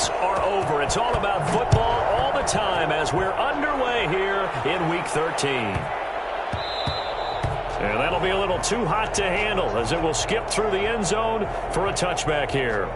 moments are over. It's all about football all the time as we're underway here in Week 13. And that'll be a little too hot to handle as it will skip through the end zone for a touchback here.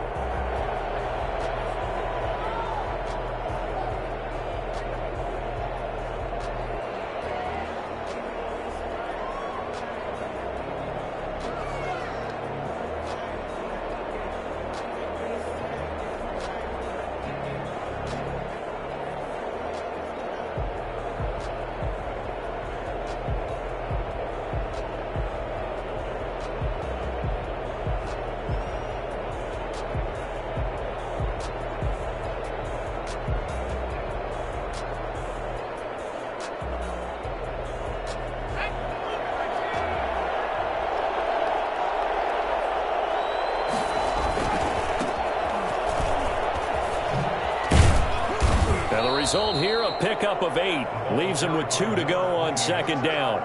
Result here, a pickup of 8. Leaves him with 2 to go on second down.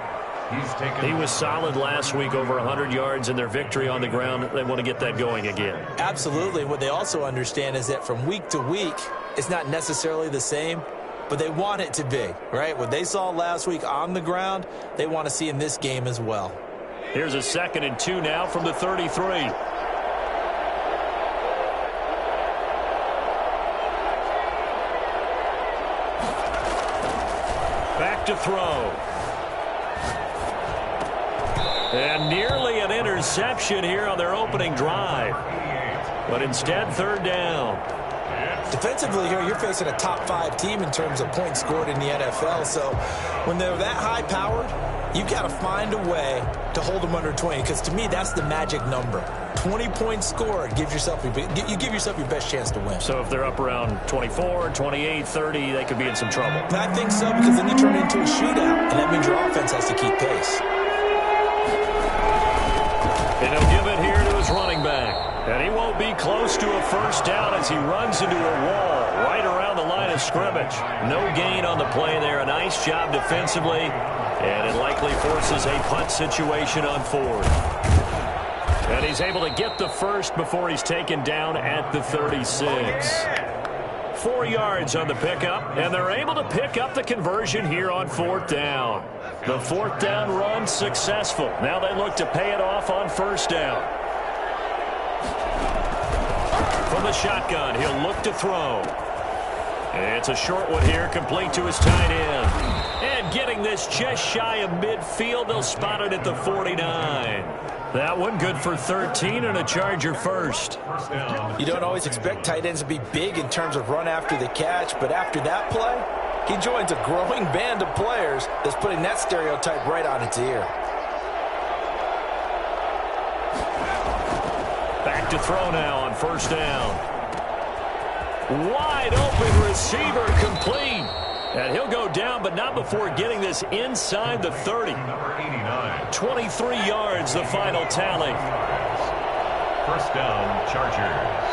He was solid last week, over 100 yards in their victory on the ground. They want to get that going again. Absolutely. What they also understand is that from week to week, it's not necessarily the same, but they want it to be, right? What they saw last week on the ground, they want to see in this game as well. Here's a 2nd and 2 now from the 33. Back to throw. And nearly an interception here on their opening drive. But instead, 3rd down. Defensively here, you're facing a top 5 team in terms of points scored in the NFL. So when they're that high-powered, you've got to find a way to hold them under 20. Because to me, that's the magic number. 20 points scored, you give yourself your best chance to win. So if they're up around 24, 28, 30, they could be in some trouble. And I think so, because then you turn it into a shootout, and that means your offense has to keep pace. And he'll give it here to his running back. And he won't be close to a first down as he runs into a wall right around the line of scrimmage. No gain on the play there. A nice job defensively, and it likely forces a punt situation on 4th. And he's able to get the first before he's taken down at the 36. 4 yards on the pickup, and they're able to pick up the conversion here on 4th down. The 4th down run successful. Now they look to pay it off on 1st down. From the shotgun, he'll look to throw. It's a short one here, complete to his tight end. And getting this just shy of midfield, they'll spot it at the 49. That one good for 13 and a Charger first. You don't always expect tight ends to be big in terms of run after the catch, but after that play, he joins a growing band of players that's putting that stereotype right on its ear. Back to throw now on 1st down. Wide open receiver, complete. And he'll go down, but not before getting this inside the 30. 23 yards, the final tally. 1st down, Chargers.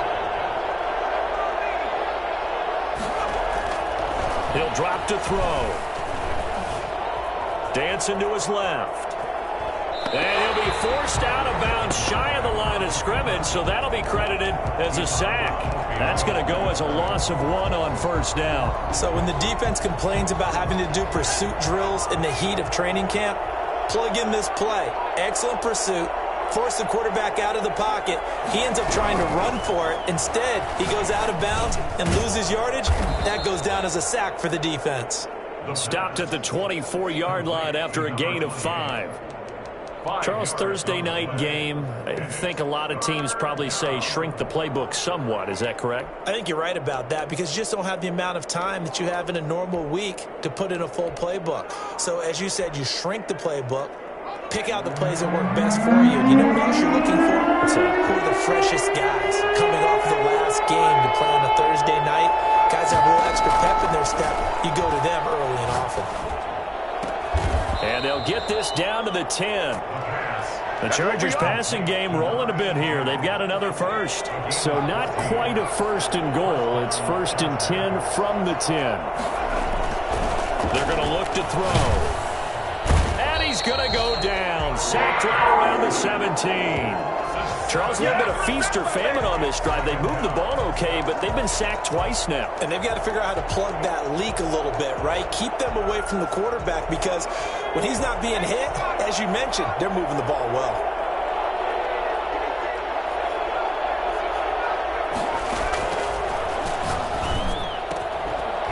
He'll drop to throw. Dancing to his left. And he'll be forced out of bounds shy of the line of scrimmage, so that'll be credited as a sack. That's going to go as a loss of 1 on 1st down. So when the defense complains about having to do pursuit drills in the heat of training camp, plug in this play. Excellent pursuit. Force the quarterback out of the pocket. He ends up trying to run for it. Instead, he goes out of bounds and loses yardage. That goes down as a sack for the defense. Stopped at the 24-yard line after a gain of 5. Charles, Thursday night game, I think a lot of teams probably say shrink the playbook somewhat. Is that correct? I think you're right about that because you just don't have the amount of time that you have in a normal week to put in a full playbook. So as you said, you shrink the playbook, pick out the plays that work best for you. And you know what else you're looking for? Who are the freshest guys coming off the last game to play on a Thursday night? Guys have a little extra pep in their step. You go to them early and often. And they'll get this down to the 10. The Chargers passing game rolling a bit here. They've got another first. So not quite a 1st and goal. It's 1st and 10 from the 10. They're going to look to throw. And he's going to go down. Sacked right around the 17. Charles, a little bit of feast or famine on this drive. They moved the ball okay, but they've been sacked twice now. And they've got to figure out how to plug that leak a little bit, right? Keep them away from the quarterback because when he's not being hit, as you mentioned, they're moving the ball well.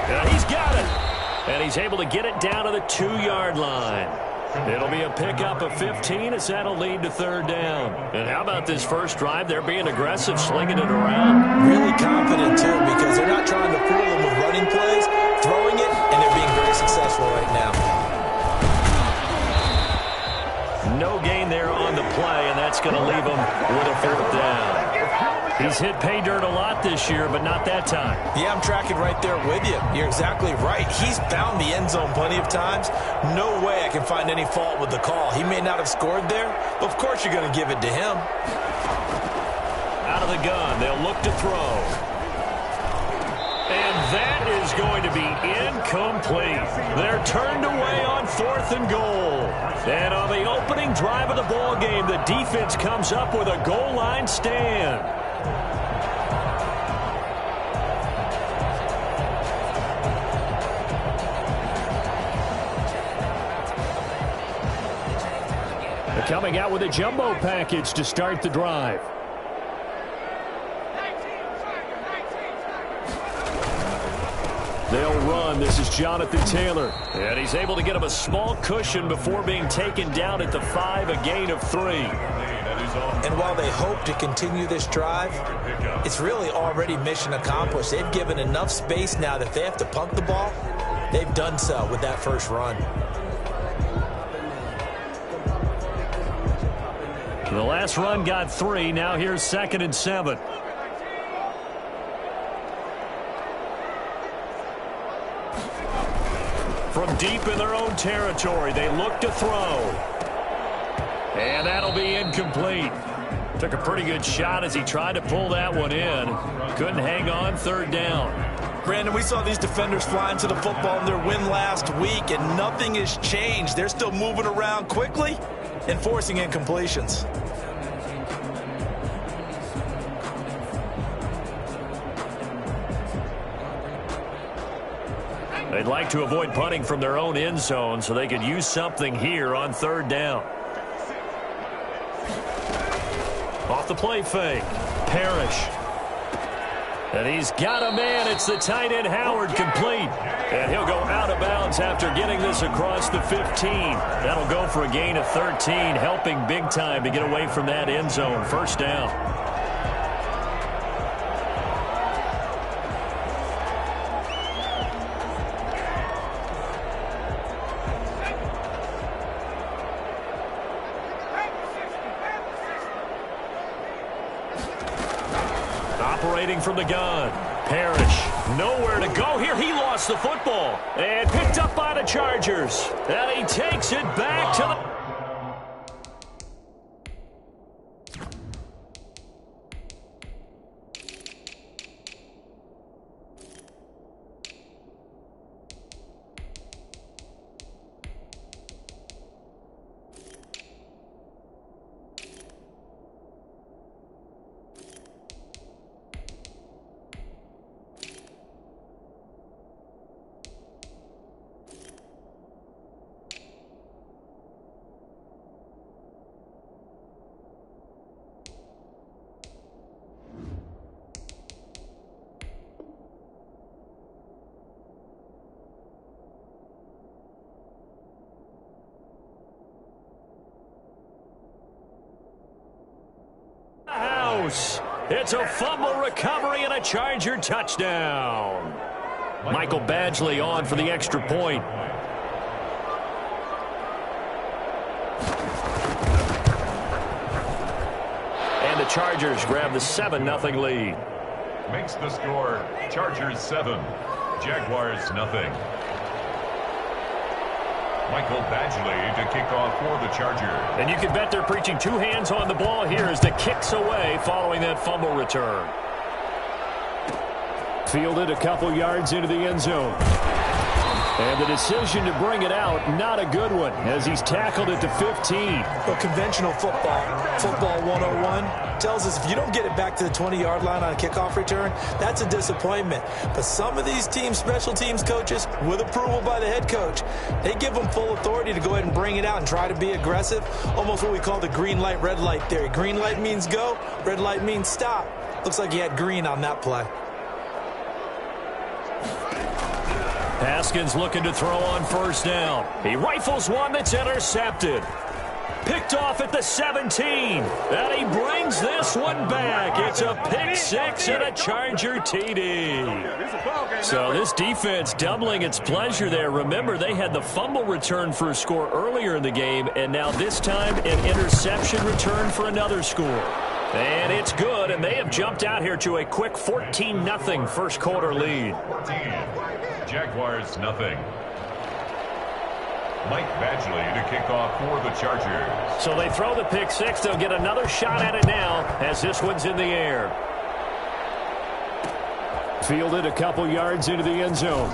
And he's got it. And he's able to get it down to the 2-yard line. It'll be a pickup of 15 as that'll lead to third down. And how about this first drive? They're being aggressive, slinging it around. Really confident, too, because they're not trying to fool them with running plays, throwing it, and they're being very successful right now. No gain there on the play, and that's going to leave them with a fourth down. He's hit pay dirt a lot this year, but not that time. Yeah, I'm tracking right there with you. You're exactly right. He's found the end zone plenty of times. No way I can find any fault with the call. He may not have scored there, but of course you're going to give it to him. Out of the gun, they'll look to throw. And that is going to be incomplete. They're turned away on 4th and goal. And on the opening drive of the ball game, the defense comes up with a goal line stand. They're coming out with a jumbo package to start the drive. They'll run. This is Jonathan Taylor. And he's able to get him a small cushion before being taken down at the 5, a gain of 3. And while they hope to continue this drive, it's really already mission accomplished. They've given enough space now that they have to pump the ball. They've done so with that first run. The last run got 3. Now here's 2nd and 7. From deep in their own territory, they look to throw. And that'll be incomplete. Took a pretty good shot as he tried to pull that one in. Couldn't hang on, 3rd down. Brandon, we saw these defenders flying to the football in their win last week, and nothing has changed. They're still moving around quickly and forcing incompletions. They'd like to avoid punting from their own end zone so they could use something here on 3rd down. Off the play fake. Parrish. And he's got a man. It's the tight end Howard, complete. And he'll go out of bounds after getting this across the 15. That'll go for a gain of 13, helping big time to get away from that end zone. 1st down. Operating from the gun. Parrish, nowhere to go here. He lost the football and picked up by the Chargers. And he takes it back to the... It's a fumble recovery and a Charger touchdown. Michael Badgley on for the extra point. And the Chargers grab the 7-0 lead. Makes the score Chargers 7, Jaguars nothing. Michael Badgley to kick off for the Chargers. And you can bet they're preaching 2 hands on the ball here as the kick's away following that fumble return. Fielded a couple yards into the end zone. And the decision to bring it out, not a good one, as he's tackled at the 15. Well, conventional football 101, tells us if you don't get it back to the 20-yard line on a kickoff return, that's a disappointment. But some of these special teams coaches, with approval by the head coach, they give them full authority to go ahead and bring it out and try to be aggressive, almost what we call the green light, red light theory. Green light means go, red light means stop. Looks like he had green on that play. Haskins looking to throw on first down. He rifles one that's intercepted. Picked off at the 17. And he brings this one back. It's a pick six and a Charger TD. So this defense doubling its pleasure there. Remember, they had the fumble return for a score earlier in the game, and now this time an interception return for another score. And it's good, and they have jumped out here to a quick 14-0 first quarter lead. 14. Jaguars nothing. Mike Badgley to kick off for the Chargers. So they throw the pick six. They'll get another shot at it now as this one's in the air. Fielded a couple yards into the end zone.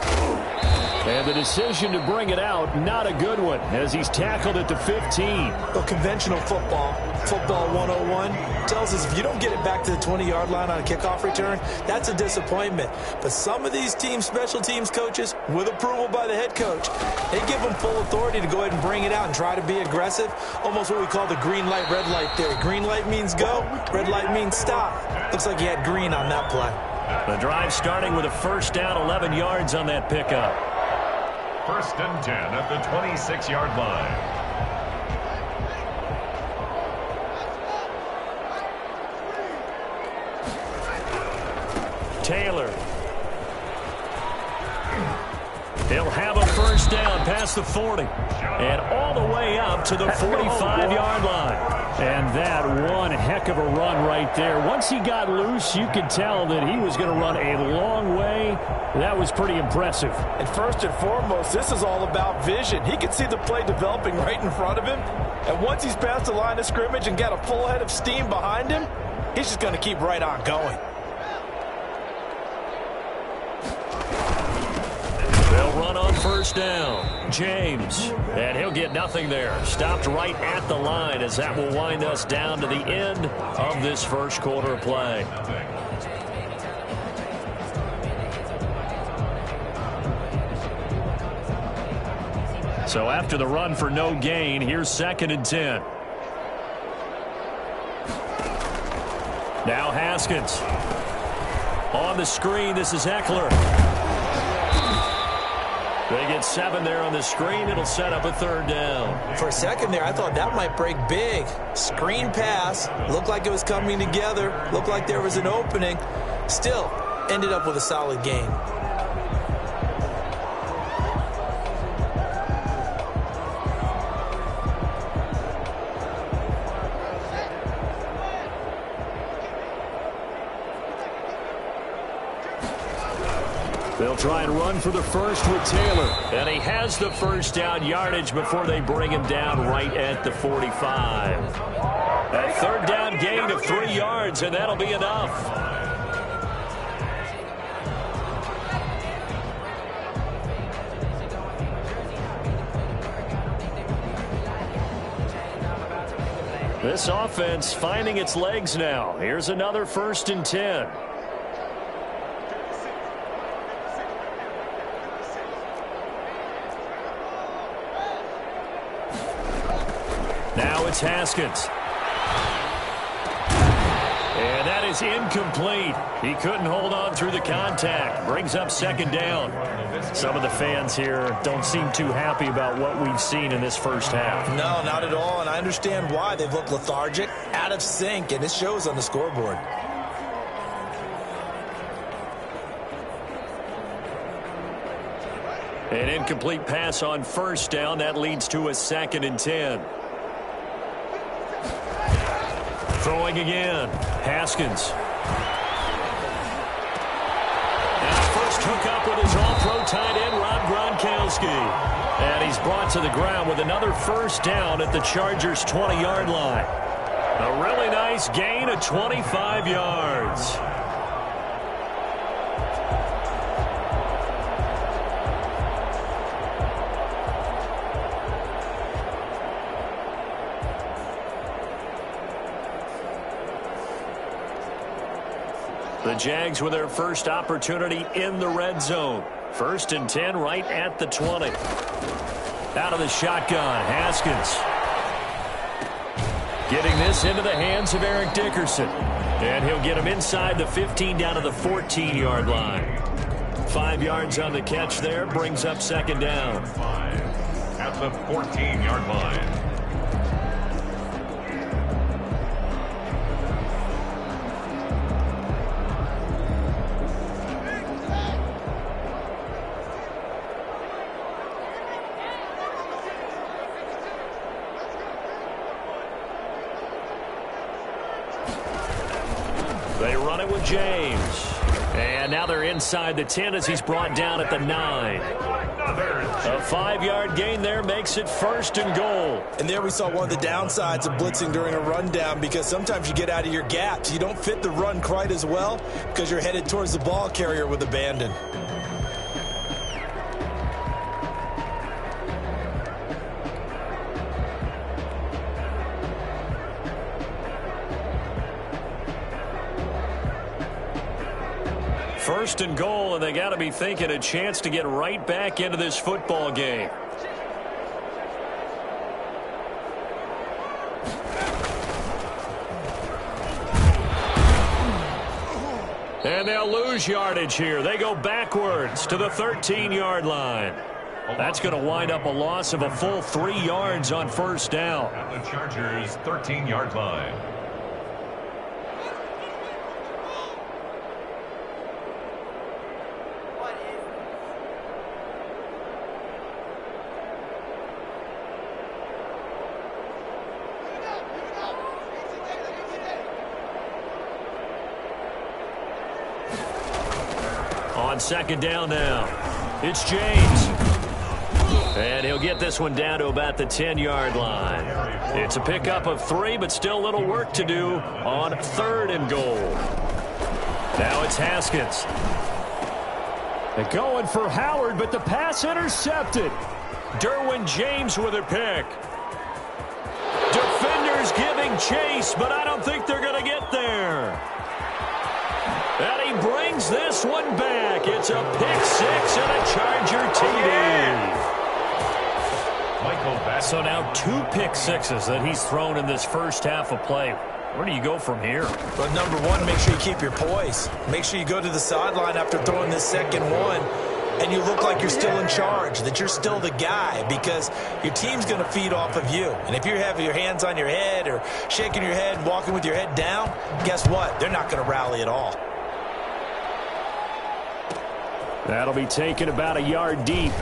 And the decision to bring it out, not a good one, as he's tackled at the 15. Well, conventional football 101, tells us if you don't get it back to the 20-yard line on a kickoff return, that's a disappointment. But some of these special teams coaches, with approval by the head coach, they give them full authority to go ahead and bring it out and try to be aggressive, almost what we call the green light, red light theory. Green light means go, red light means stop. Looks like he had green on that play. The drive starting with a first down, 11 yards on that pickup. First and 10 at the 26-yard line. Taylor. He'll have a first down past the 40 and all the way up to the 45-yard line. And that one heck of a run right there. Once he got loose, you could tell that he was going to run a long way. That was pretty impressive. And first and foremost, this is all about vision. He could see the play developing right in front of him. And once he's past the line of scrimmage and got a full head of steam behind him, he's just going to keep right on going. They'll run on first down. James. And he'll get nothing there. Stopped right at the line as that will wind us down to the end of this first quarter of play. So after the run for no gain, here's 2nd and 10. Now Haskins. On the screen, this is Eckler. They get 7 there on the screen. It'll set up a third down. For a second there, I thought that might break big. Screen pass. Looked like it was coming together. Looked like there was an opening. Still, ended up with a solid gain. They'll try and run for the first with Taylor. And he has the first down yardage before they bring him down right at the 45. A third down gain of 3 yards, and that'll be enough. This offense finding its legs now. Here's another 1st and 10. Now it's Haskins. And that is incomplete. He couldn't hold on through the contact. Brings up 2nd down. Some of the fans here don't seem too happy about what we've seen in this first half. No, not at all, and I understand why. They've looked lethargic, out of sync, and it shows on the scoreboard. An incomplete pass on first down. That leads to a 2nd and 10. Throwing again. Haskins. And his first hookup with his all-pro tight end, Rob Gronkowski. And he's brought to the ground with another first down at the Chargers' 20-yard line. A really nice gain of 25 yards. The Jags with their first opportunity in the red zone. 1st and 10 right at the 20. Out of the shotgun, Haskins. Getting this into the hands of Eric Dickerson. And he'll get him inside the 15 down to the 14-yard line. 5 yards on the catch there, brings up 2nd down. At the 14-yard line. They run it with James. And now they're inside the 10 as he's brought down at the 9. A 5-yard gain there makes it 1st and goal. And there we saw one of the downsides of blitzing during a rundown, because sometimes you get out of your gaps. You don't fit the run quite as well because you're headed towards the ball carrier with abandon. First and goal, and they got to be thinking a chance to get right back into this football game. And they'll lose yardage here. They go backwards to the 13-yard line. That's going to wind up a loss of a full 3 yards on 1st down. At the Chargers' 13-yard line. On 2nd down now, it's James. And he'll get this one down to about the 10-yard line. It's a pickup of 3, but still a little work to do on 3rd and goal. Now it's Haskins. They're going for Howard, but the pass intercepted. Derwin James with a pick. Defenders giving chase, but I don't think they're going to get there. And he brings this one back. It's a pick 6 and a Charger TD. So now 2 pick sixes that he's thrown in this first half of play. Where do you go from here? But number one, make sure you keep your poise. Make sure you go to the sideline after throwing this second one, and you look like you're still in charge, that you're still the guy, because your team's going to feed off of you. And if you're having your hands on your head or shaking your head and walking with your head down, guess what? They're not going to rally at all. That'll be taken about a yard deep.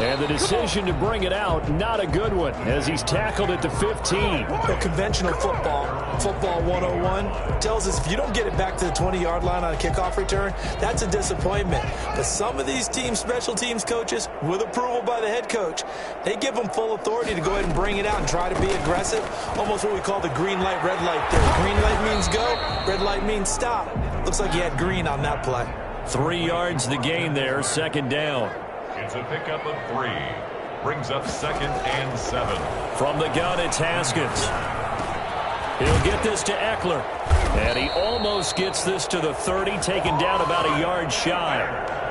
And the decision to bring it out, not a good one, as he's tackled at the 15. The conventional football 101, tells us if you don't get it back to the 20-yard line on a kickoff return, that's a disappointment. But some of these teams, special teams coaches, with approval by the head coach, they give them full authority to go ahead and bring it out and try to be aggressive. Almost what we call the green light, red light theory. Green light means go, red light means stop. Looks like you had green on that play. 3 yards the gain there, 2nd down. It's a pickup of 3. Brings up 2nd and 7. From the gun, it's Haskins. He'll get this to Eckler. And he almost gets this to the 30, taken down about a yard shy.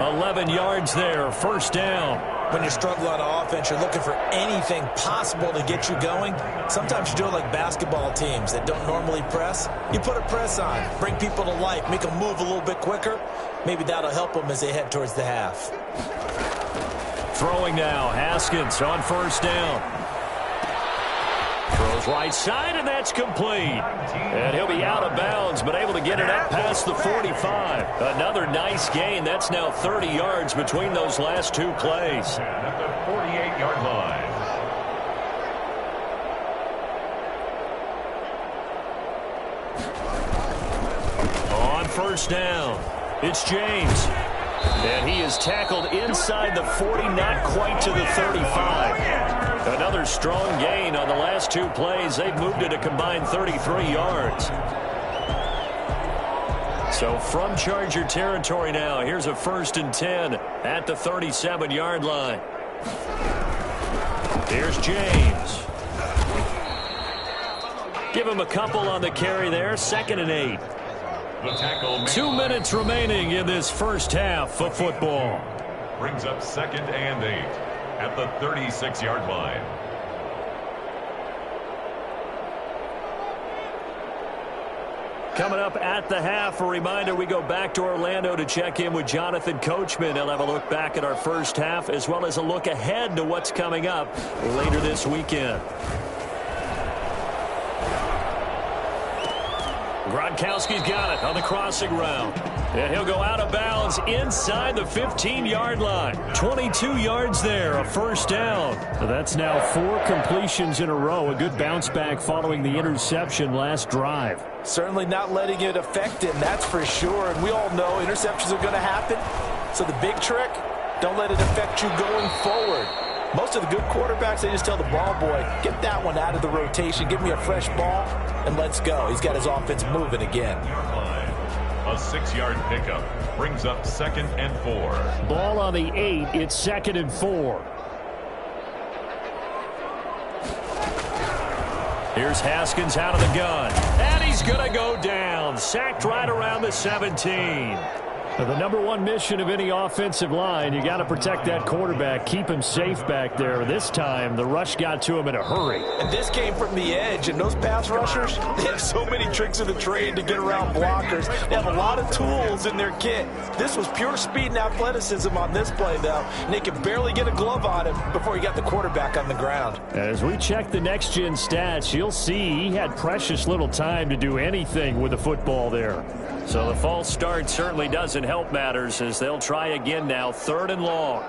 11 yards there, 1st down. When you're struggling on offense, you're looking for anything possible to get you going. Sometimes you do it like basketball teams that don't normally press. You put a press on, bring people to life, make them move a little bit quicker. Maybe that'll help them as they head towards the half. Throwing now, Haskins on 1st down. Throws right side, and that's complete. And he'll be out of bounds, but able to get it up past the 45. Another nice gain. That's now 30 yards between those last 2 plays. At the 48-yard line. On 1st down, it's James. And he is tackled inside the 40, not quite to the 35. Another strong gain on the last 2 plays. They've moved it a combined 33 yards. So from Charger territory now, here's a 1st and 10 at the 37-yard line. Here's James. Give him a couple on the carry there, 2nd and 8. The tackle. 2 minutes remaining in this first half of football. Brings up 2nd and 8 at the 36-yard line. Coming up at the half, a reminder, we go back to Orlando to check in with Jonathan Coachman. He'll have a look back at our first half as well as a look ahead to what's coming up later this weekend. Gronkowski's got it on the crossing route. And he'll go out of bounds inside the 15-yard line. 22 yards there, a first down. So that's now 4 completions in a row. A good bounce back following the interception last drive. Certainly not letting it affect him, that's for sure. And we all know interceptions are going to happen. So the big trick, don't let it affect you going forward. Most of the good quarterbacks, they just tell the ball boy, get that one out of the rotation, give me a fresh ball, and let's go. He's got his offense moving again. A 6-yard pickup brings up 2nd and 4. Ball on the 8, it's 2nd and 4. Here's Haskins out of the gun, and he's going to go down. Sacked right around the 17. The number one mission of any offensive line, you got to protect that quarterback, keep him safe back there. This time, the rush got to him in a hurry. And this came from the edge, and those pass rushers, they have so many tricks of the trade to get around blockers. They have a lot of tools in their kit. This was pure speed and athleticism on this play, though, and they could barely get a glove on him before he got the quarterback on the ground. As we check the next-gen stats, you'll see he had precious little time to do anything with the football there. So the false start certainly doesn't help matters as they'll try again now, 3rd and long.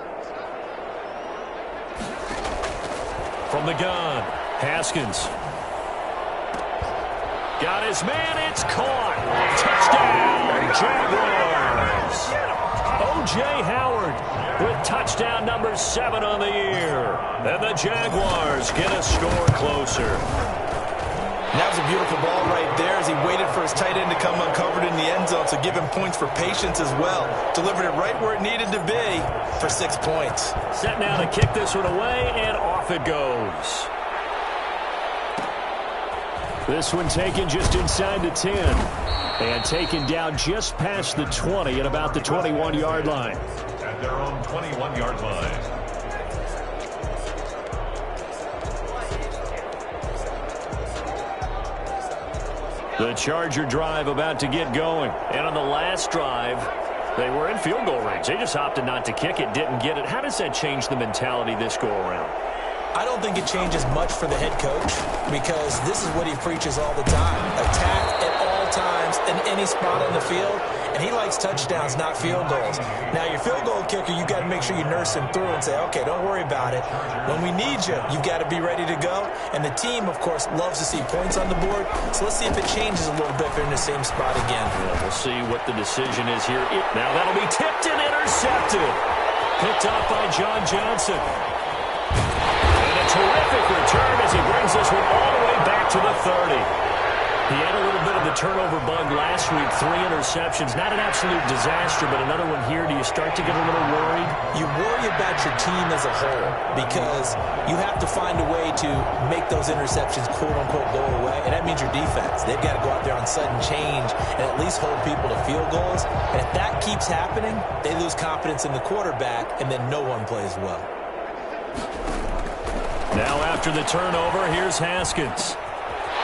From the gun, Haskins. Got his man, it's caught. Touchdown, Jaguars. O.J. Howard with touchdown number 7 on the year. And the Jaguars get a score closer. That was a beautiful ball right there as he waited for his tight end to come uncovered in the end zone, so give him points for patience as well. Delivered it right where it needed to be for 6 points. Set now to kick this one away, and off it goes. This one taken just inside the 10. And taken down just past the 20 at about the 21-yard line. At their own 21-yard line. The Charger drive about to get going. And on the last drive, they were in field goal range. They just opted not to kick it, didn't get it. How does that change the mentality this go-around? I don't think it changes much for the head coach because this is what he preaches all the time. Attack at all times in any spot on the field. And he likes touchdowns, not field goals. Now, your field goal kicker, you've got to make sure you nurse him through and say, okay, don't worry about it. When we need you, you've got to be ready to go. And the team, of course, loves to see points on the board. So let's see if it changes a little bit if they're in the same spot again. Yeah, we'll see what the decision is here. Now that'll be tipped and intercepted. Picked off by John Johnson. And a terrific return as he brings this one all the way back to the 30. He had a little bit of the turnover bug last week, 3 interceptions. Not an absolute disaster, but another one here. Do you start to get a little worried? You worry about your team as a whole because you have to find a way to make those interceptions, quote-unquote, go away, and that means your defense. They've got to go out there on sudden change and at least hold people to field goals. And if that keeps happening, they lose confidence in the quarterback, and then no one plays well. Now after the turnover, here's Haskins.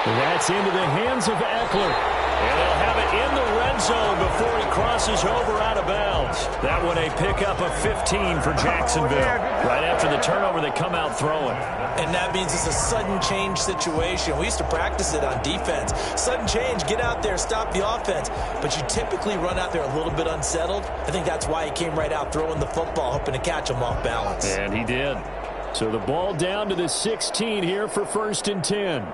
That's into the hands of Eckler. And they'll have it in the red zone before he crosses over out of bounds. That one a pickup of 15 for Jacksonville. Right after the turnover, they come out throwing. And that means it's a sudden change situation. We used to practice it on defense. Sudden change, get out there, stop the offense. But you typically run out there a little bit unsettled. I think that's why he came right out throwing the football, hoping to catch him off balance. And he did. So the ball down to the 16 here for 1st and 10.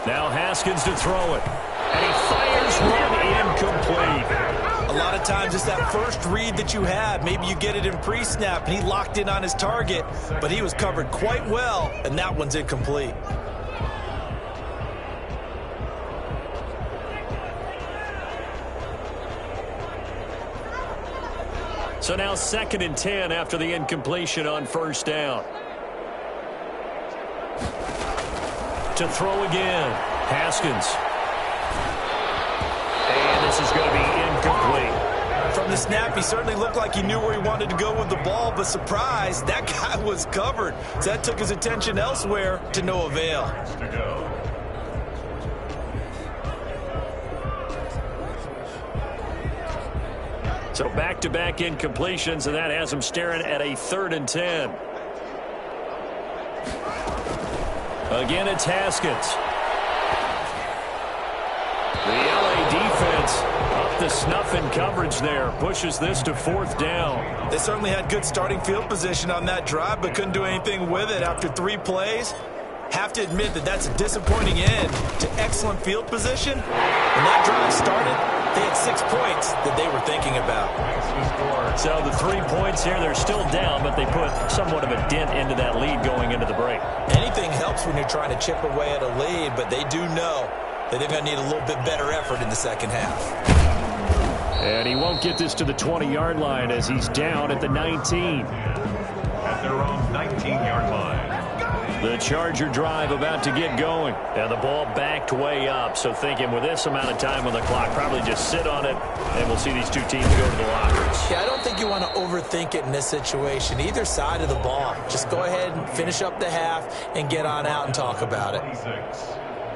Now Haskins to throw it. And he fires one incomplete. A lot of times it's that first read that you have. Maybe you get it in pre-snap, and he locked in on his target, but he was covered quite well, and that one's incomplete. So now 2nd and 10 after the incompletion on 1st down. To throw again, Haskins. this is going to be incomplete. From the snap, he certainly looked like he knew where he wanted to go with the ball, but surprise, that guy was covered. So that took his attention elsewhere to no avail. So back-to-back incompletions, and that has him staring at a 3rd and 10. Again, it's Haskins. The LA defense up to snuff in coverage there. Pushes this to 4th down. They certainly had good starting field position on that drive, but couldn't do anything with it after 3 plays. Have to admit that that's a disappointing end to excellent field position. When that drive started, they had 6 points that they were thinking about. So the 3 points here, they're still down, but they put somewhat of a dent into that lead going into the break. Anything helps when you're trying to chip away at a lead, but they do know that they're going to need a little bit better effort in the second half. And he won't get this to the 20-yard line as he's down at the 19. At their own 19-yard line. The Charger drive about to get going. And the ball backed way up. So thinking with this amount of time on the clock, probably just sit on it, and we'll see these two teams go to the lockers. Yeah, I don't think you want to overthink it in this situation. Either side of the ball. Just go ahead and finish up the half and get on out and talk about it. 26.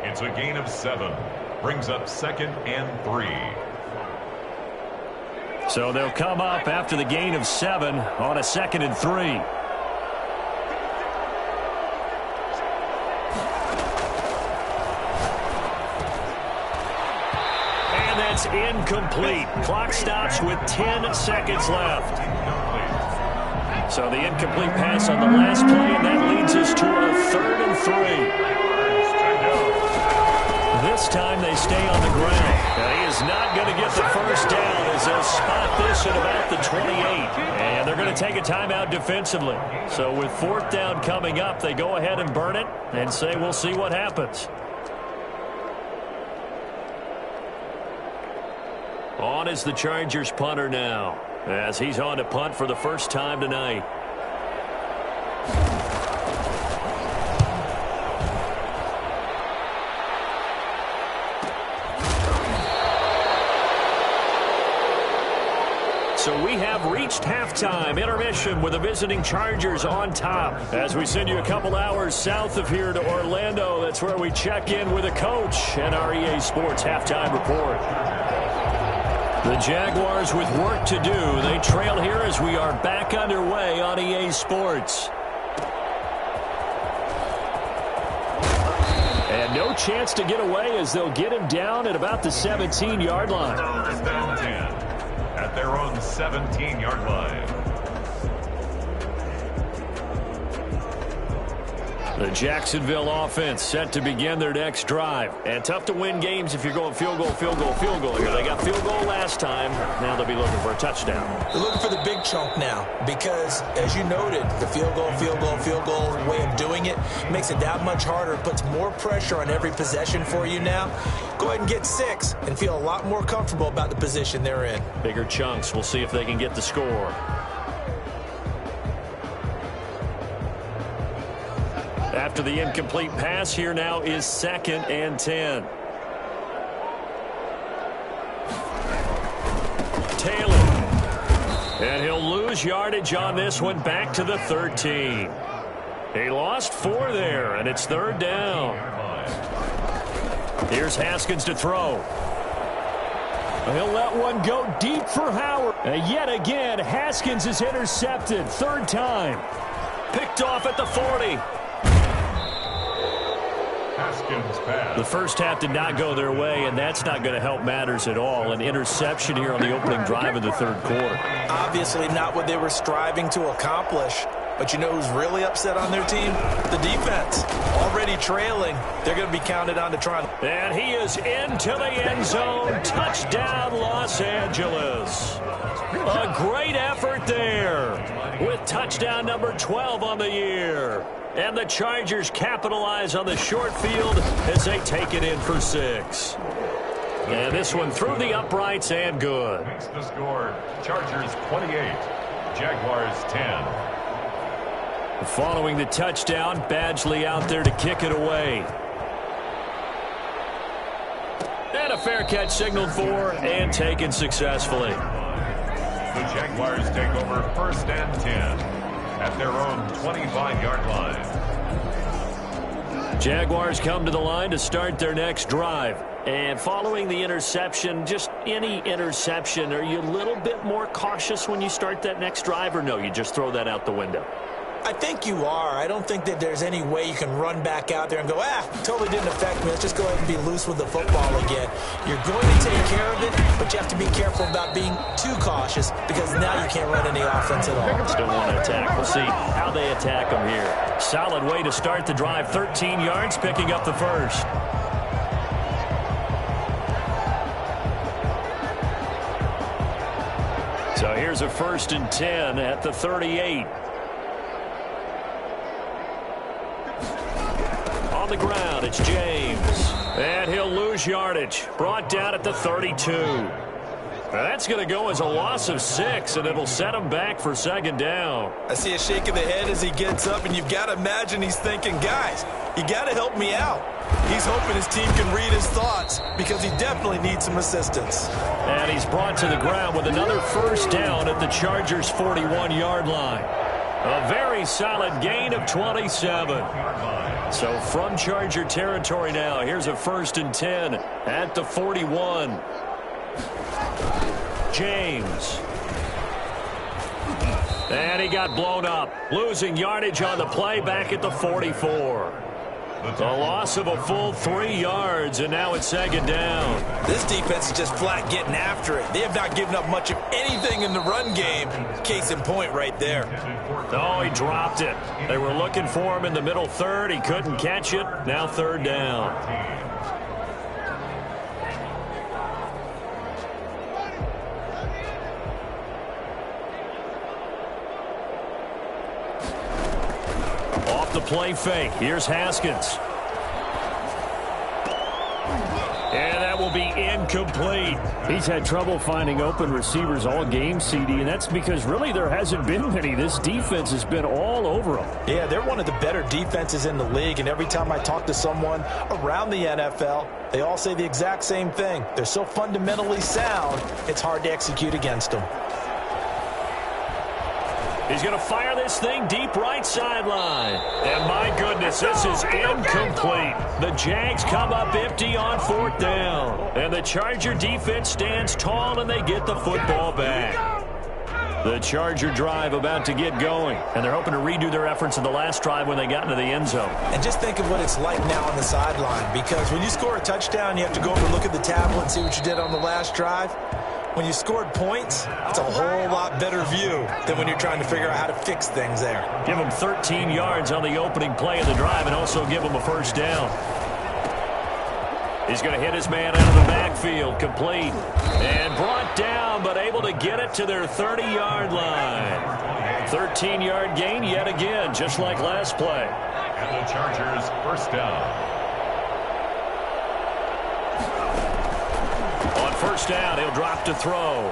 It's a gain of 7. Brings up 2nd and 3. So they'll come up after the gain of 7 on a 2nd and 3. That's incomplete. Clock stops with 10 seconds left. So the incomplete pass on the last play, and that leads us to a 3rd and 3. This time they stay on the ground. And he is not going to get the first down as they'll spot this at about the 28. And they're going to take a timeout defensively. So with 4th down coming up, they go ahead and burn it and say we'll see what happens. On is the Chargers punter now, as he's on to punt for the first time tonight. So we have reached halftime intermission with the visiting Chargers on top. As we send you a couple hours south of here to Orlando, that's where we check in with a coach and our EA Sports halftime report. The Jaguars with work to do. They trail here as we are back underway on EA Sports. And no chance to get away as they'll get him down at about the 17-yard line. At their own 17-yard line. The Jacksonville offense set to begin their next drive. And tough to win games if you're going field goal, field goal, field goal here. They got field goal last time. Now they'll be looking for a touchdown. They're looking for the big chunk now because, as you noted, the field goal way of doing it makes it that much harder. It puts more pressure on every possession for you now. Go ahead and get 6 and feel a lot more comfortable about the position they're in. Bigger chunks. We'll see if they can get the score. After the incomplete pass, here now is 2nd and 10. Taylor. And he'll lose yardage on this one back to the 13. He lost 4 there, and it's 3rd down. Here's Haskins to throw. He'll let one go deep for Howard. And yet again, Haskins is intercepted. 3rd time. Picked off at the 40. The first half did not go their way, and that's not going to help matters at all. An interception here on the opening drive of the 3rd quarter. Obviously not what they were striving to accomplish. But you know who's really upset on their team? The defense. Already trailing. They're going to be counted on to try. And he is into the end zone. Touchdown, Los Angeles. A great effort there with touchdown number 12 on the year. And the Chargers capitalize on the short field as they take it in for 6. And this one through the uprights and good. Makes the score. Chargers 28, Jaguars 10. Following the touchdown, Badgley out there to kick it away. And a fair catch signaled for and taken successfully. The Jaguars take over 1st and 10 at their own 25-yard line. Jaguars come to the line to start their next drive. And following the interception, just any interception, are you a little bit more cautious when you start that next drive, or no, you just throw that out the window? I think you are. I don't think that there's any way you can run back out there and go, totally didn't affect me. Let's just go ahead and be loose with the football again. You're going to take care of it, but you have to be careful about being too cautious because now you can't run any offense at all. Still want to attack. We'll see how they attack them here. Solid way to start the drive. 13 yards, picking up the first. So here's a 1st and 10 at the 38. On the ground, it's James. And he'll lose yardage. Brought down at the 32. Now that's going to go as a loss of 6, and it'll set him back for 2nd down. I see a shake of the head as he gets up, and you've got to imagine he's thinking, guys, you got to help me out. He's hoping his team can read his thoughts because he definitely needs some assistance. And he's brought to the ground with another 1st down at the Chargers' 41-yard line. A very solid gain of 27. So from Charger territory now, here's a 1st and 10 at the 41. James. And he got blown up, losing yardage on the play back at the 44. The loss of a full 3 yards, and now it's 2nd down. This defense is just flat getting after it. They have not given up much of anything in the run game. Case in point right there. Oh, he dropped it. They were looking for him in the middle third. He couldn't catch it. Now 3rd down. Off the play fake. Here's Haskins. And that will be incomplete. He's had trouble finding open receivers all game, CD, and that's because really there hasn't been many. This defense has been all over them. Yeah, they're one of the better defenses in the league, and every time I talk to someone around the NFL, they all say the exact same thing. They're so fundamentally sound, it's hard to execute against them. He's going to fire this thing deep right sideline. And my goodness, this is incomplete. The Jags come up empty on 4th down. And the Charger defense stands tall, and they get the football back. The Charger drive about to get going. And they're hoping to redo their efforts in the last drive when they got into the end zone. And just think of what it's like now on the sideline. Because when you score a touchdown, you have to go over and look at the tablet and see what you did on the last drive. When you scored points, it's a whole lot better view than when you're trying to figure out how to fix things there. Give him 13 yards on the opening play of the drive and also give him a 1st down. He's going to hit his man out of the backfield, complete. And brought down, but able to get it to their 30-yard line. 13-yard gain yet again, just like last play. And the Chargers 1st down. 1st down, he'll drop to throw.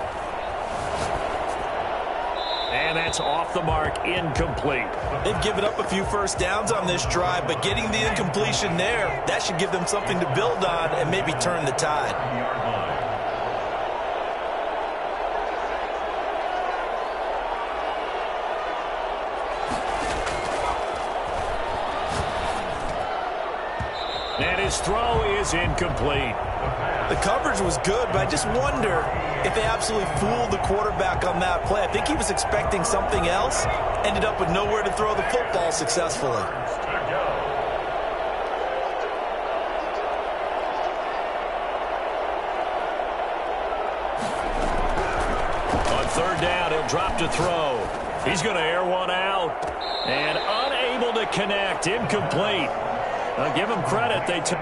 And that's off the mark, incomplete. They've given up a few 1st downs on this drive, but getting the incompletion there, that should give them something to build on and maybe turn the tide. And his throw is incomplete. The coverage was good, but I just wonder if they absolutely fooled the quarterback on that play. I think he was expecting something else, ended up with nowhere to throw the football successfully. On 3rd down, he'll drop to throw. He's going to air one out. And unable to connect, incomplete. I'll give him credit. They took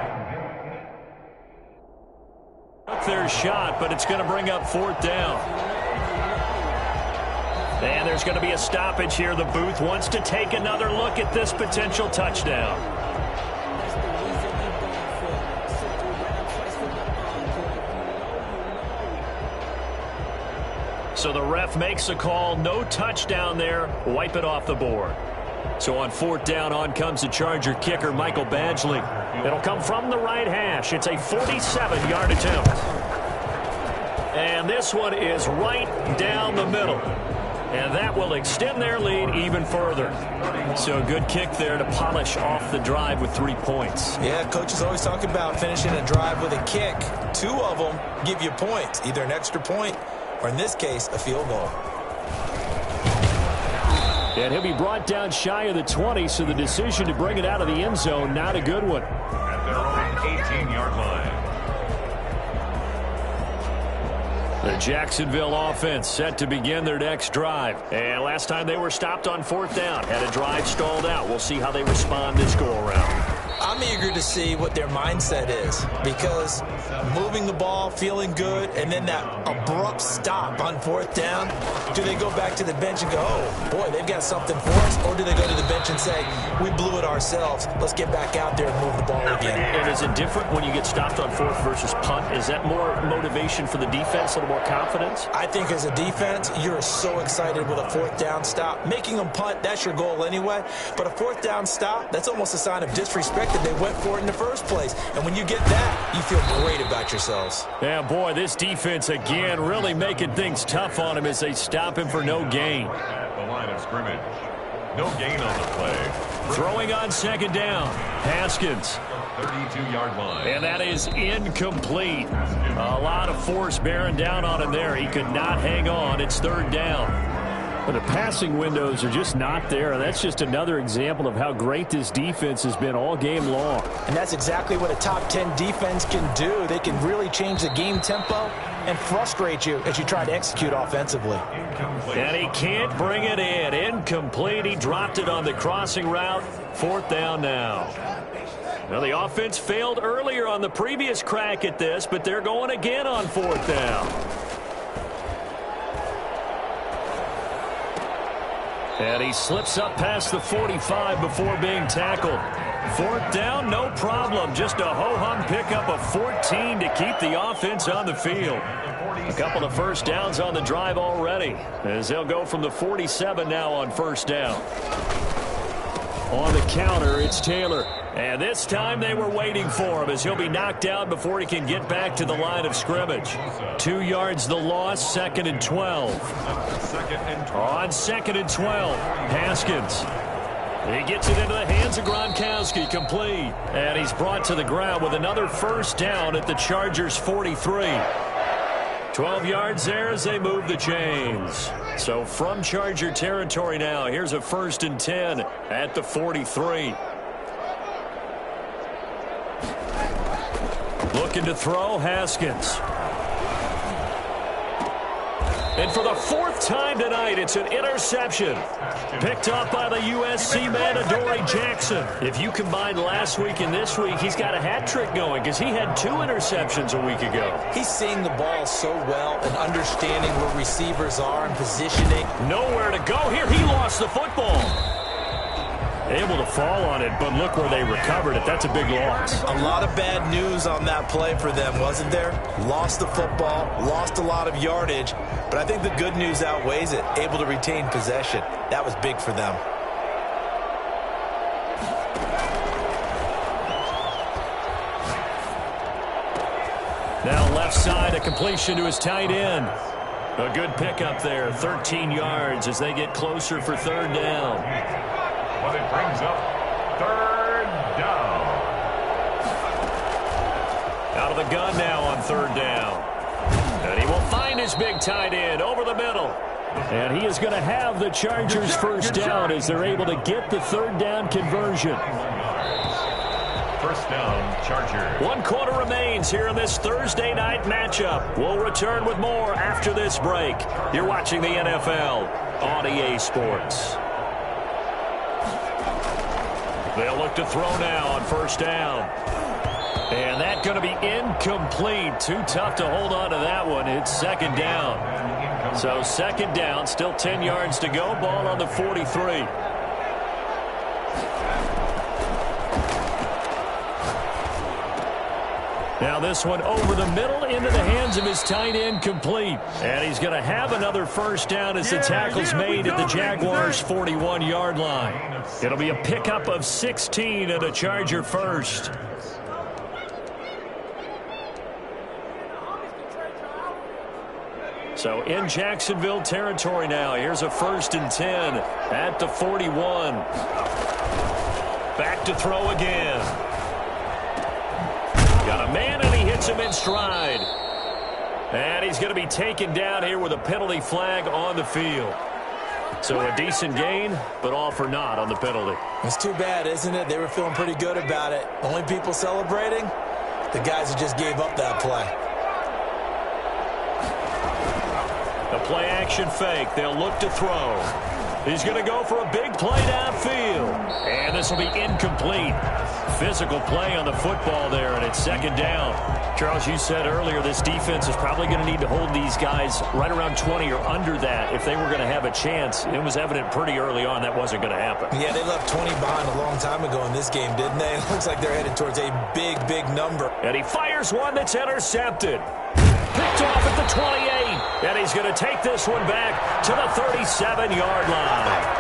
their shot, but it's going to bring up 4th down. And there's going to be a stoppage here. The booth wants to take another look at this potential touchdown. So the ref makes a call. No touchdown there. Wipe it off the board. So on 4th down, on comes the Charger kicker, Michael Badgley. It'll come from the right hash. It's a 47-yard attempt. And this one is right down the middle. And that will extend their lead even further. So a good kick there to polish off the drive with 3 points. Yeah, coaches always talk about finishing a drive with a kick. 2 of them give you points, either an extra point or, in this case, a field goal. And he'll be brought down shy of the 20, so the decision to bring it out of the end zone, not a good one. At their own 18-yard line. The Jacksonville offense set to begin their next drive. And last time they were stopped on 4th down, had a drive stalled out. We'll see how they respond this go-around. I'm eager to see what their mindset is, because moving the ball, feeling good, and then that abrupt stop on 4th down, do they go back to the bench and go, oh, boy, they've got something for us, or do they go to the bench and say, we blew it ourselves, let's get back out there and move the ball again? And is it different when you get stopped on 4th versus punt? Is that more motivation for the defense, a little more confidence? I think as a defense, you're so excited with a 4th down stop. Making them punt, that's your goal anyway, but a 4th down stop, that's almost a sign of disrespect that they went for it in the first place. And when you get that, you feel great about yourselves. Yeah, boy, this defense again really making things tough on him as they stop him for no gain. At the line of scrimmage. No gain on the play. Throwing on 2nd down. Haskins. 32-yard line. And that is incomplete. A lot of force bearing down on him there. He could not hang on. It's 3rd down. But the passing windows are just not there. That's just another example of how great this defense has been all game long. And that's exactly what a top 10 defense can do. They can really change the game tempo and frustrate you as you try to execute offensively. And he can't bring it in. Incomplete. He dropped it on the crossing route. 4th down now. Well, the offense failed earlier on the previous crack at this, but they're going again on 4th down. And he slips up past the 45 before being tackled. 4th down, no problem. Just a ho-hum pickup of 14 to keep the offense on the field. A couple of first downs on the drive already, as they'll go from the 47 now on 1st down. On the counter, it's Taylor. And this time they were waiting for him as he'll be knocked out before he can get back to the line of scrimmage. 2 yards the loss, 2nd and 12. On 2nd and 12, Haskins. He gets it into the hands of Gronkowski, complete. And he's brought to the ground with another first down at the Chargers' 43. 12 yards there as they move the chains. So from Charger territory now, here's a 1st and 10 at the 43. Looking to throw, Haskins. And for the 4th time tonight, it's an interception. Picked up by the USC man, Adoree Jackson. If you combine last week and this week, he's got a hat trick going because he had 2 interceptions a week ago. He's seeing the ball so well and understanding where receivers are and positioning. Nowhere to go here. He lost the football. Able to fall on it, but look where they recovered it. That's a big loss. A lot of bad news on that play for them, wasn't there? Lost the football, lost a lot of yardage, but I think the good news outweighs it. Able to retain possession. That was big for them. Now left side, a completion to his tight end. A good pickup there, 13 yards as they get closer for 3rd down. But it brings up 3rd down. Out of the gun now on 3rd down. And he will find his big tight end over the middle. And he is going to have the Chargers' first down as they're able to get the 3rd down conversion. 1st down, Chargers. 1 quarter remains here in this Thursday night matchup. We'll return with more after this break. You're watching the NFL on EA Sports. They'll look to throw now on 1st down. And that's going to be incomplete. Too tough to hold on to that one. It's 2nd down. So 2nd down, still 10 yards to go. Ball on the 43. Now this one over the middle into the hands of his tight end, complete. And he's going to have another first down as the tackle's made at the Jaguars' 41-yard line. It'll be a pickup of 16 and a Charger first. So in Jacksonville territory now. Here's a 1st and 10 at the 41. Back to throw again. Got a man, and he hits him in stride. And he's going to be taken down here with a penalty flag on the field. So a decent gain, but all for naught on the penalty. It's too bad, isn't it? They were feeling pretty good about it. Only people celebrating, the guys who just gave up that play. The play action fake. They'll look to throw. He's going to go for a big play downfield. And this will be incomplete. Physical play on the football there, and it's 2nd down. Charles, you said earlier this defense is probably going to need to hold these guys right around 20 or under that if they were going to have a chance. It was evident pretty early on that wasn't going to happen. Yeah, they left 20 behind a long time ago in this game, didn't they? It looks like they're headed towards a big, big number. And he fires one that's intercepted. Picked off at the 28, and he's going to take this one back to the 37-yard line.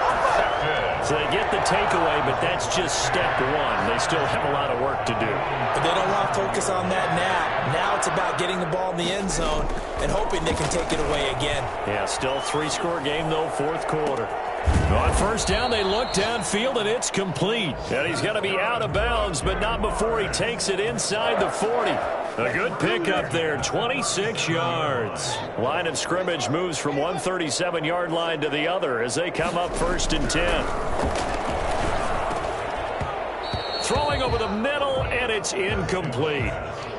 So they get the takeaway, but that's just step one. They still have a lot of work to do. But they don't want to focus on that now. Now it's about getting the ball in the end zone and hoping they can take it away again. Yeah, still 3-score game, though, 4th quarter. On 1st down, they look downfield, and it's complete. And he's going to be out of bounds, but not before he takes it inside the 40. A good pickup there, 26 yards. Line of scrimmage moves from one 37-yard line to the other as they come up 1st and 10. Throwing over the middle, and it's incomplete.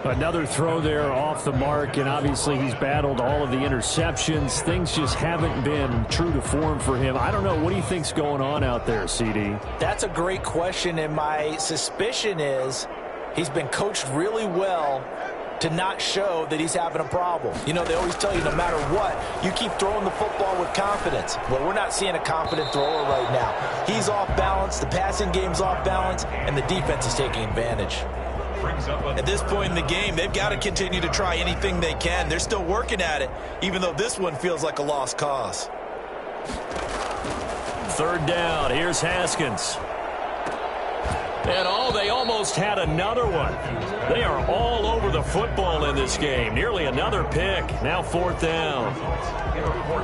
Another throw there off the mark, and obviously he's battled all of the interceptions. Things just haven't been true to form for him. I don't know. What do you think's going on out there, CD? That's a great question, and my suspicion is he's been coached really well to not show that he's having a problem. You know, they always tell you no matter what, you keep throwing the football with confidence. Well, we're not seeing a confident thrower right now. He's off balance, the passing game's off balance, and the defense is taking advantage. At this point in the game, they've got to continue to try anything they can. They're still working at it, even though this one feels like a lost cause. 3rd down, here's Haskins. And they almost had another one. They are all over the football in this game. Nearly another pick. Now 4th down.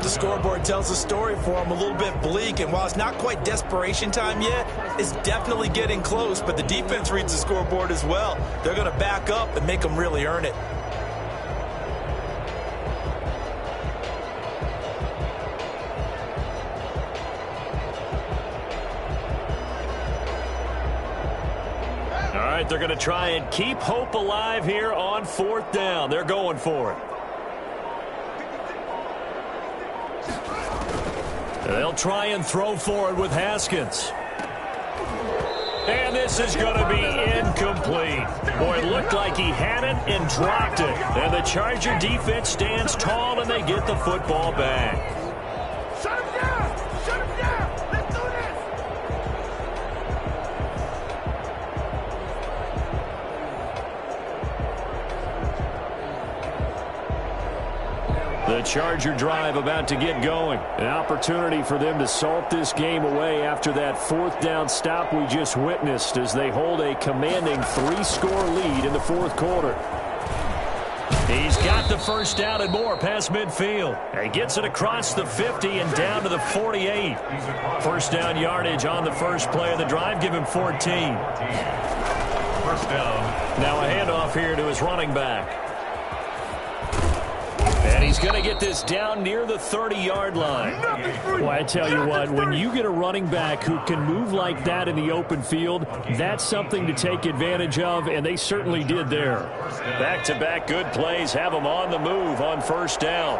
The scoreboard tells a story for them, a little bit bleak, and while it's not quite desperation time yet, it's definitely getting close, but the defense reads the scoreboard as well. They're going to back up and make them really earn it. All right, they're going to try and keep hope alive here on 4th down. They're going for it. They'll try and throw forward with Haskins. And this is going to be incomplete. Boy, it looked like he had it and dropped it. And the Charger defense stands tall, and they get the football back. Shut him down! Shut him down! Let's do this! The Charger drive about to get going. An opportunity for them to salt this game away after that 4th down stop we just witnessed as they hold a commanding 3-score lead in the 4th quarter. He's got the first down and more past midfield. He gets it across the 50 and down to the 48. First down yardage on the first play of the drive. Give him 14. 1st down. Now a handoff here to his running back. And he's going to get this down near the 30-yard line. Well, I tell you what, when you get a running back who can move like that in the open field, that's something to take advantage of, and they certainly did there. Back-to-back good plays have him on the move on 1st down.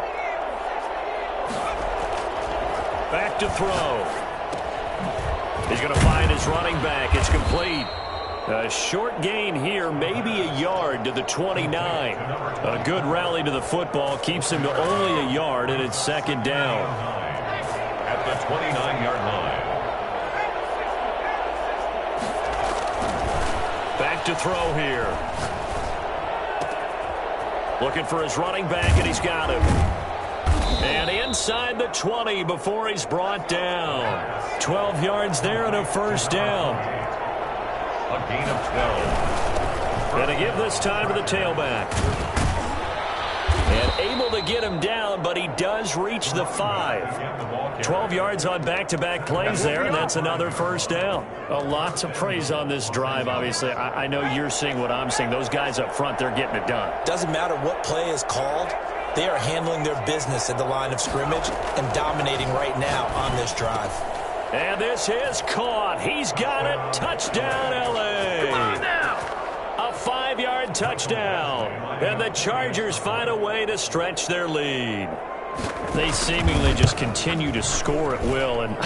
Back to throw. He's going to find his running back. It's complete. A short gain here, maybe a yard to the 29. A good rally to the football keeps him to only a yard, and it's 2nd down. At the 29-yard line. Back to throw here. Looking for his running back, and he's got him. And inside the 20 before he's brought down. 12 yards there and a first down. A gain of 12. And to give this time to the tailback. And able to get him down, but he does reach the 5. 12 yards on back-to-back plays there, and that's another first down. A lot to praise on this drive, obviously. I know you're seeing what I'm seeing. Those guys up front, they're getting it done. Doesn't matter what play is called. They are handling their business at the line of scrimmage and dominating right now on this drive. And this is caught. He's got it. Touchdown, L.A. Come on now. A 5-yard touchdown. And the Chargers find a way to stretch their lead. They seemingly just continue to score at will, and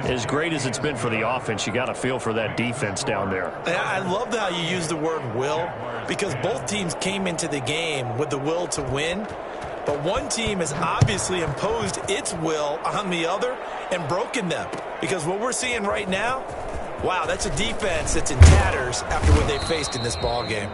as great as it's been for the offense, you got to feel for that defense down there. I love how you use the word will, because both teams came into the game with the will to win, but one team has obviously imposed its will on the other and broken them, because what we're seeing right now, wow, that's a defense that's in tatters after what they faced in this ball game.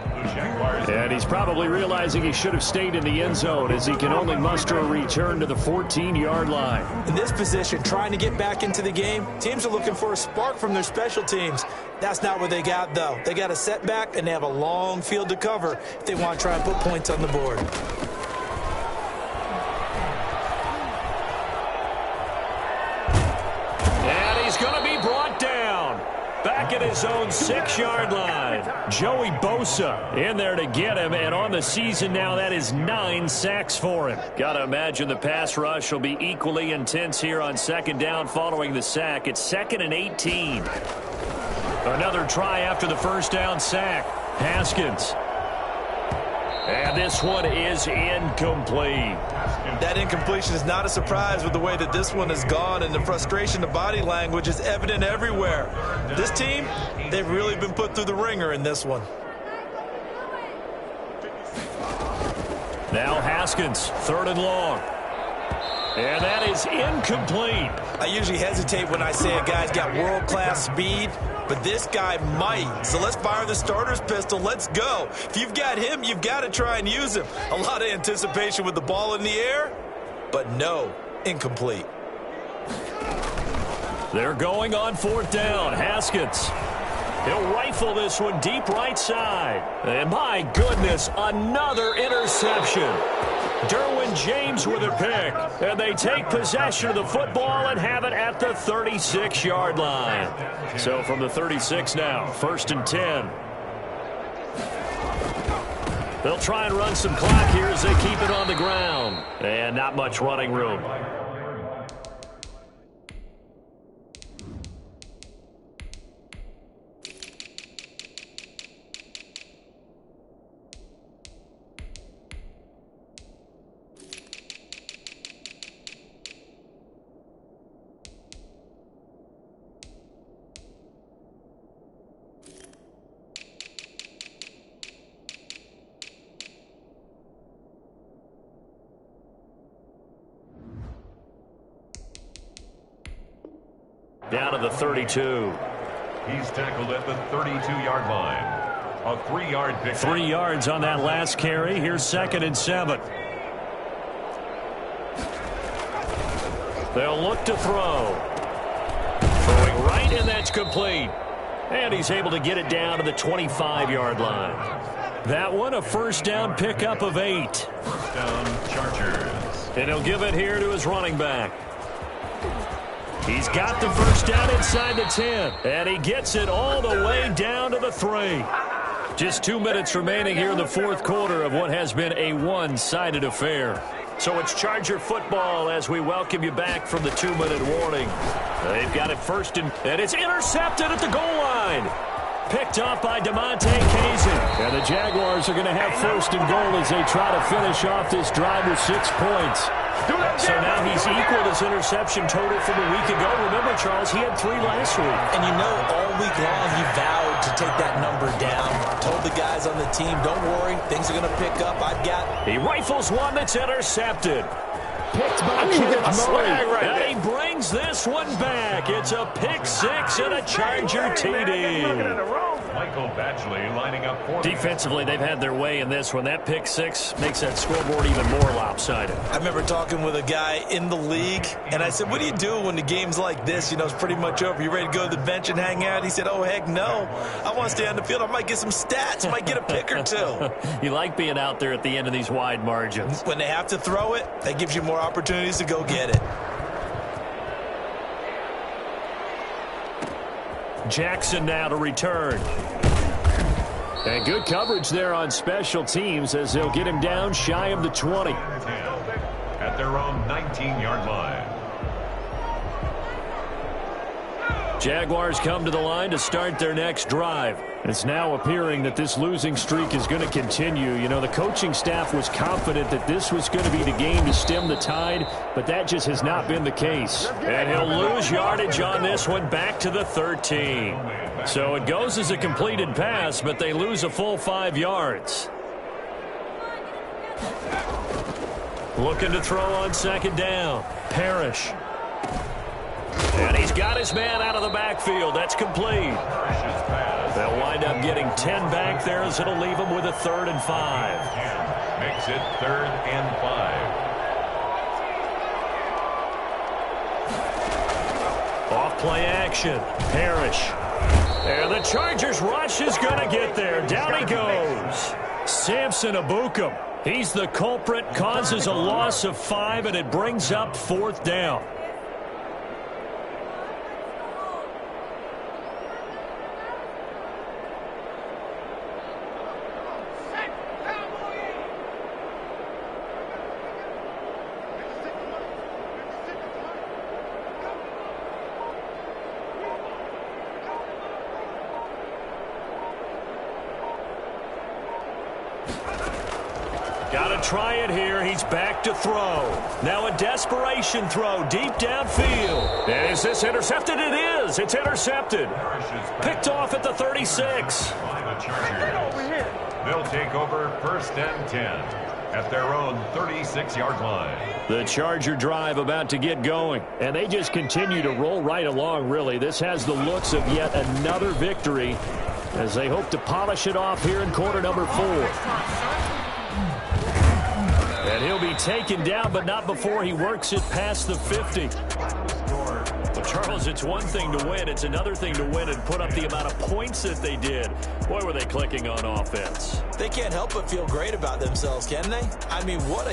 And he's probably realizing he should have stayed in the end zone as he can only muster a return to the 14-yard line. In this position, trying to get back into the game, teams are looking for a spark from their special teams. That's not what they got, though. They got a setback, and they have a long field to cover if they want to try and put points on the board. And he's going to be brought down. Back at his own 6-yard line. Joey Bosa in there to get him, and on the season now, that is 9 sacks for him. Got to imagine the pass rush will be equally intense here on second down following the sack. It's 2nd and 18. Another try after the first down sack. Haskins. And this one is incomplete. That incompletion is not a surprise with the way that this one has gone, and the frustration, the body language is evident everywhere. This team, they've really been put through the ringer in this one. Now Haskins, 3rd and long. And that is incomplete. I usually hesitate when I say a guy's got world-class speed, but this guy might. So let's fire the starter's pistol. Let's go. If you've got him, you've got to try and use him. A lot of anticipation with the ball in the air, but no, incomplete. They're going on 4th down. Haskins. He'll rifle this one deep right side. And my goodness, another interception. Derwin James with a pick. And they take possession of the football and have it at the 36-yard line. So from the 36 now, 1st and 10. They'll try and run some clock here as they keep it on the ground. And not much running room. Down to the 32. He's tackled at the 32-yard line. A 3-yard pick. 3 yards on that last carry. Here's 2nd and 7. They'll look to throw. Throwing right, and that's complete. And he's able to get it down to the 25-yard line. That one, a first down pickup of 8. First down, Chargers. And he'll give it here to his running back. He's got the first down inside the 10. And he gets it all the way down to the 3. Just 2 minutes remaining here in the 4th quarter of what has been a one-sided affair. So it's Charger football as we welcome you back from the 2-minute warning. They've got it first, and it's intercepted at the goal line. Picked up by DeMonte Kazin. And the Jaguars are going to have 1st and goal as they try to finish off this drive with 6 points. So now he's equaled his interception total from a week ago. Remember, Charles, he had 3 last week. And you know, all week long he vowed to take that number down. Told the guys on the team, don't worry, things are going to pick up. I've got... He rifles one that's intercepted. Picked by Kenneth Murray. And he brings this one back. It's a pick 6 and a Charger TD. Michael Badgley lining up for Defensively, they've had their way in this one. That pick six makes that scoreboard even more lopsided. I remember talking with a guy in the league, and I said, what do you do when the game's like this? You know, it's pretty much over. You ready to go to the bench and hang out? He said, oh, heck no. I want to stay on the field. I might get some stats. I might get a pick or two. You like being out there at the end of these wide margins. When they have to throw it, that gives you more opportunities to go get it. Jackson now to return. And good coverage there on special teams as they'll get him down shy of the 20. at their own 19-yard line. Jaguars come to the line to start their next drive. It's now appearing that this losing streak is going to continue. You know, the coaching staff was confident that this was going to be the game to stem the tide, but that just has not been the case. And he'll lose yardage on this one back to the 13. So it goes as a completed pass, but they lose a full 5 yards. Looking to throw on second down. Parrish. And he's got his man out of the backfield. That's complete. They'll wind up getting 10 back there as it'll leave them with a 3rd and 5. Makes it 3rd and 5. Off play action. Parrish. And the Chargers rush is going to get there. Down he goes. Samson Abukum. He's the culprit, causes a loss of 5, and it brings up 4th down. Got to try it here. He's back to throw. Now a desperation throw deep downfield. And is this intercepted? It is. It's intercepted. Picked off at the 36. They'll take over 1st and 10 at their own 36-yard line. The Charger drive about to get going. And they just continue to roll right along, really. This has the looks of yet another victory as they hope to polish it off here in quarter number 4. And he'll be taken down, but not before he works it past the 50. Well, Charles, it's one thing to win. It's another thing to win and put up the amount of points that they did. Boy, were they clicking on offense. They can't help but feel great about themselves, can they? I mean, what a